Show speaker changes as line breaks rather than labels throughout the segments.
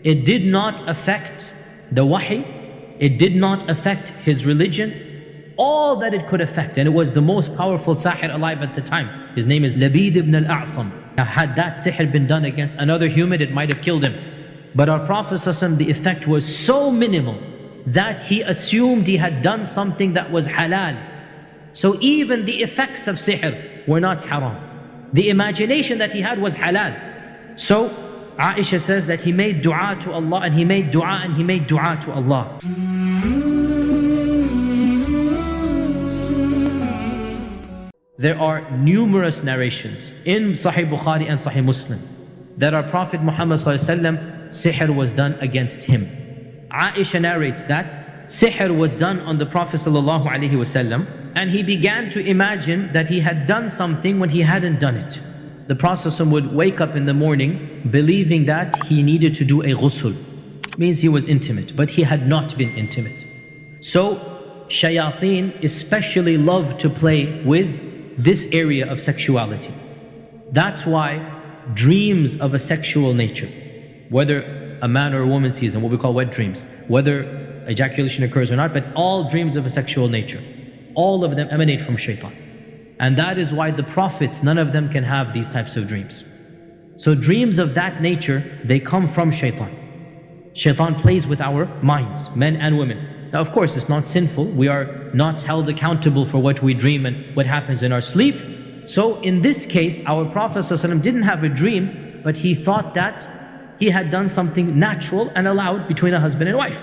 It did not affect the wahi, it did not affect his religion. All that it could affect, and it was the most powerful sahir alive at the time. His name is Labid ibn al-A'sam. Now, had that sihr been done against another human, it might have killed him. But our Prophet ﷺ, the effect was so minimal that he assumed he had done something that was halal. So even the effects of sihr were not haram. The imagination that he had was halal. So Aisha says that he made dua to Allah, and he made dua, and he made dua to Allah. There are numerous narrations in Sahih Bukhari and Sahih Muslim that our Prophet Muhammad ﷺ, sihr was done against him. Aisha narrates that sihr was done on the Prophet ﷺ, and he began to imagine that he had done something when he hadn't done it. The Prophet ﷺ would wake up in the morning believing that he needed to do a ghusl. Means he was intimate, but he had not been intimate. So shayateen especially love to play with this area of sexuality. That's why dreams of a sexual nature, whether a man or a woman sees them, what we call wet dreams, whether ejaculation occurs or not, but all dreams of a sexual nature, all of them emanate from shaitan. And that is why the prophets, none of them can have these types of dreams. So dreams of that nature, they come from shaitan. Shaitan plays with our minds, men and women. Now of course it's not sinful, we are not held accountable for what we dream and what happens in our sleep. So in this case, our Prophet ﷺ didn't have a dream, but he thought that he had done something natural and allowed between a husband and wife.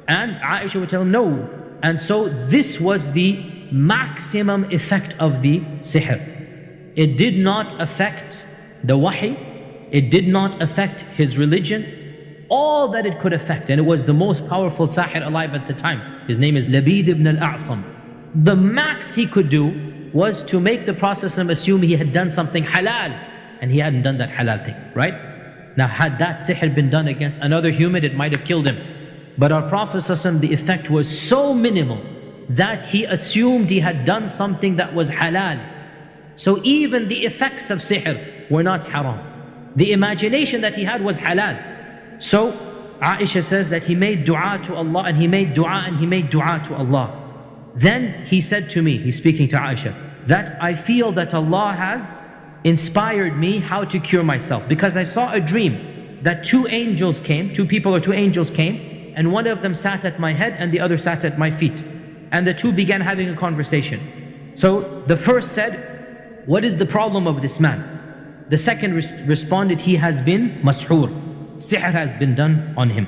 And Aisha would tell him no. And so this was the maximum effect of the sihr. It did not affect the wahi, it did not affect his religion. All that it could affect, and it was the most powerful sahir alive at the time. His name is Labid ibn al-A'sam. The max he could do was to make the Prophet assume he had done something halal, and he hadn't done that halal thing, right? Now had that sihr been done against another human, it might have killed him. But our Prophet the effect was so minimal that he assumed he had done something that was halal. So even the effects of sihr were not haram. The imagination that he had was halal. So Aisha says that he made dua to Allah, and he made dua, and he made dua to Allah. Then he said to me, he's speaking to Aisha, that I feel that Allah has inspired me how to cure myself, because I saw a dream that two angels came, two people or two angels came, and one of them sat at my head and the other sat at my feet. And the two began having a conversation. So the first said, what is the problem of this man? The second responded, he has been mas'hur. Sihr has been done on him.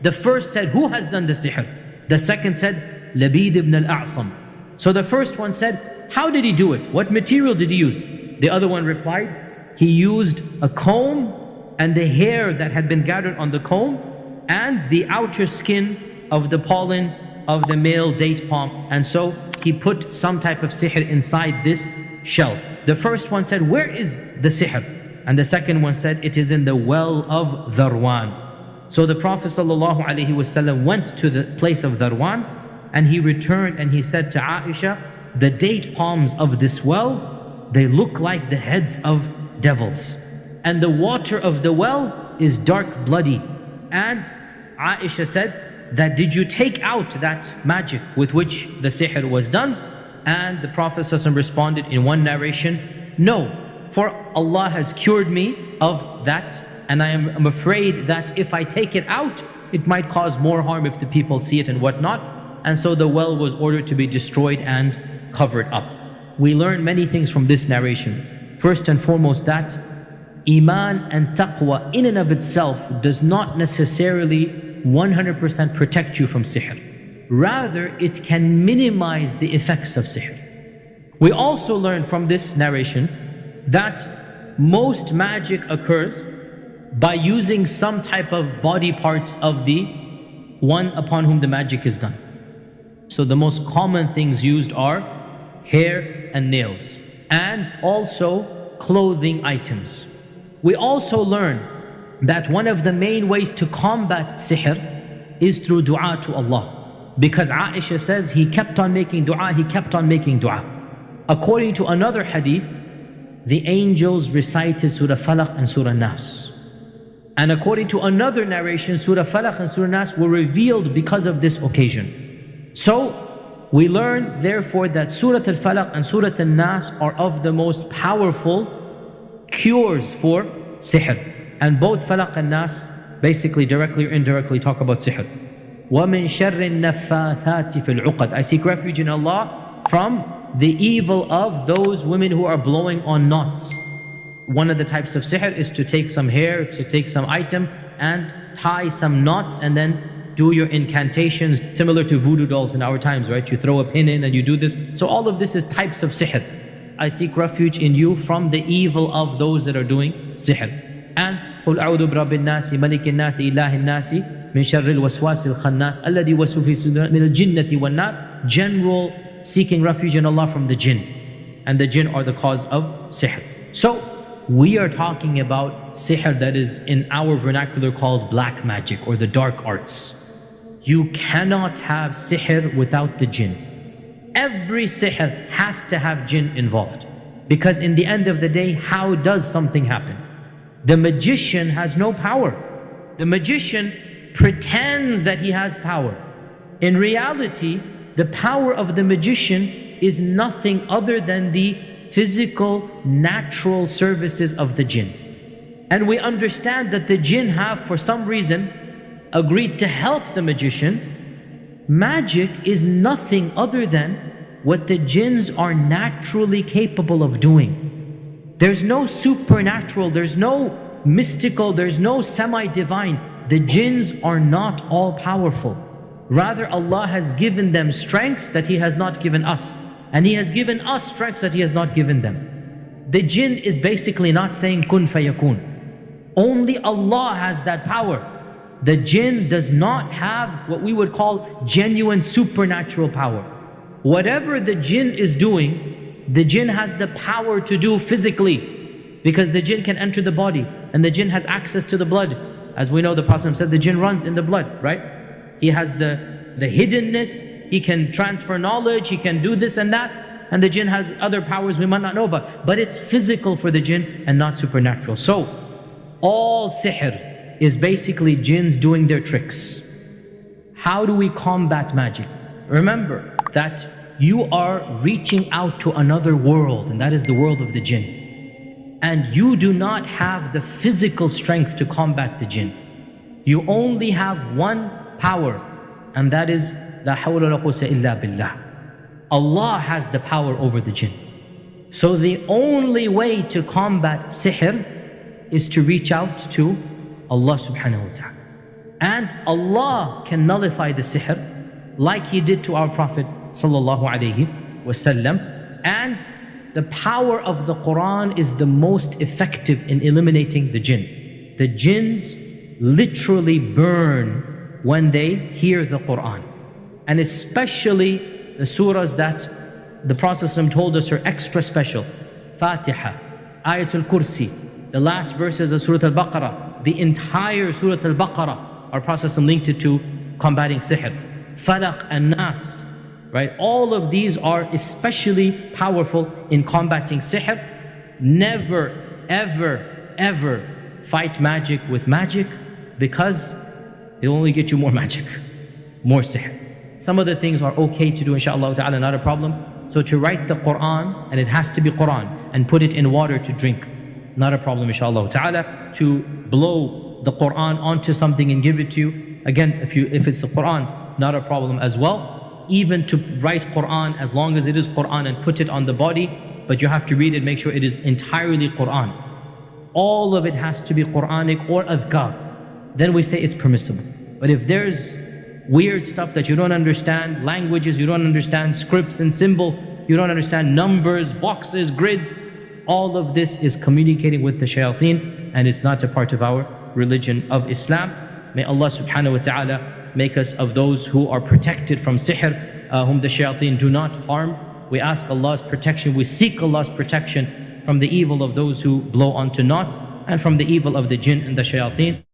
The first said, who has done the sihr? The second said, Labid ibn al-A'sam. So the first one said, how did he do it? What material did he use? The other one replied, he used a comb and the hair that had been gathered on the comb and the outer skin of the pollen of the male date palm. And so he put some type of sihr inside this shell. The first one said, where is the sihr? And the second one said, it is in the well of Dharwan. So the Prophet ﷺ went to the place of Dharwan, and he returned and he said to Aisha, the date palms of this well, they look like the heads of devils. And the water of the well is dark bloody. And Aisha said that, did you take out that magic with which the sihr was done? And the Prophet ﷺ responded in one narration, no. For Allah has cured me of that, and I am afraid that if I take it out, it might cause more harm if the people see it and whatnot. And so the well was ordered to be destroyed and covered up. We learn many things from this narration. First and foremost, that Iman and Taqwa in and of itself does not necessarily 100% protect you from sihr. Rather, it can minimize the effects of sihr. We also learn from this narration that most magic occurs by using some type of body parts of the one upon whom the magic is done. So the most common things used are hair and nails, and also clothing items. We also learn that one of the main ways to combat sihr is through dua to Allah, because Aisha says he kept on making dua, he kept on making dua. According to another hadith, the angels recited Surah Falaq and Surah Nas. And according to another narration, Surah Falaq and Surah Nas were revealed because of this occasion. So we learn therefore that Surah Al-Falaq and Surah Al-Nas are of the most powerful cures for sihr. And both Falaq and Nas basically directly or indirectly talk about sihr. وَمِن شَرِّ النَّفَّاثَاتِ فِي الْعُقَدِ. I seek refuge in Allah from the evil of those women who are blowing on knots. One of the types of sihr is to take some hair, to take some item and tie some knots and then do your incantations, similar to voodoo dolls in our times, right? You throw a pin in and you do this. So all of this is types of sihr. I seek refuge in you from the evil of those that are doing sihr. And قُلْ أَعُوذُ بِرَبِّ النَّاسِ مَلِكِ النَّاسِ إِلَّهِ النَّاسِ مِنْ شَرِّ الْوَسْوَاسِ الْخَنَّاسِ الَّذِي وَسْوَسُ فِي صُدُورِ مِنَ الْجِنَّةِ وَالنَّاسِ. General seeking refuge in Allah from the jinn. And the jinn are the cause of sihr. So we are talking about sihr that is in our vernacular called black magic or the dark arts. You cannot have sihr without the jinn. Every sihr has to have jinn involved. Because in the end of the day, how does something happen? The magician has no power. The magician pretends that he has power. In reality, the power of the magician is nothing other than the physical, natural services of the jinn. And we understand that the jinn have, for some reason, agreed to help the magician. Magic is nothing other than what the jinns are naturally capable of doing. There's no supernatural, there's no mystical, there's no semi-divine. The jinns are not all powerful. Rather, Allah has given them strengths that He has not given us. And He has given us strengths that He has not given them. The jinn is basically not saying kun fayakun. Only Allah has that power. The jinn does not have what we would call genuine supernatural power. Whatever the jinn is doing, the jinn has the power to do physically, because the jinn can enter the body and the jinn has access to the blood. As we know, the Prophet said the jinn runs in the blood, right? He has the hiddenness, he can transfer knowledge, he can do this and that, and the jinn has other powers we might not know about. But it's physical for the jinn and not supernatural. So all sihr is basically jinns doing their tricks. How do we combat magic? Remember that you are reaching out to another world, and that is the world of the jinn. And you do not have the physical strength to combat the jinn. You only have one power, and that is La hawla wa la quwwata illa billah. Allah has the power over the jinn. So the only way to combat sihr is to reach out to Allah subhanahu wa ta'ala. And Allah can nullify the sihr like He did to our Prophet sallallahu alaihi wasallam. And the power of the Quran is the most effective in eliminating the jinn. The jinns literally burn when they hear the Quran. And especially the surahs that the Prophet ﷺ told us are extra special. Fatiha, Ayatul Kursi, the last verses of Surah Al-Baqarah, the entire Surah Al-Baqarah, our Prophet ﷺ linked it to combating sihr. Falaq and Nas, right? All of these are especially powerful in combating sihr. Never, ever, ever fight magic with magic, because it'll only get you more magic, more sihr. Some of the things are okay to do, inshaAllah ta'ala, not a problem. So to write the Quran, and it has to be Quran, and put it in water to drink, not a problem, inshaAllah ta'ala. To blow the Quran onto something and give it to you, again, if it's the Quran, not a problem as well. Even to write Quran, as long as it is Quran, and put it on the body, but you have to read it, make sure it is entirely Quran. All of it has to be Quranic or adhkar. Then we say it's permissible. But if there's weird stuff that you don't understand, languages you don't understand, scripts and symbol, you don't understand, numbers, boxes, grids, all of this is communicating with the shayateen, and it's not a part of our religion of Islam. May Allah subhanahu wa ta'ala make us of those who are protected from sihr, whom the shayateen do not harm. We ask Allah's protection, we seek Allah's protection from the evil of those who blow onto knots, and from the evil of the jinn and the shayateen.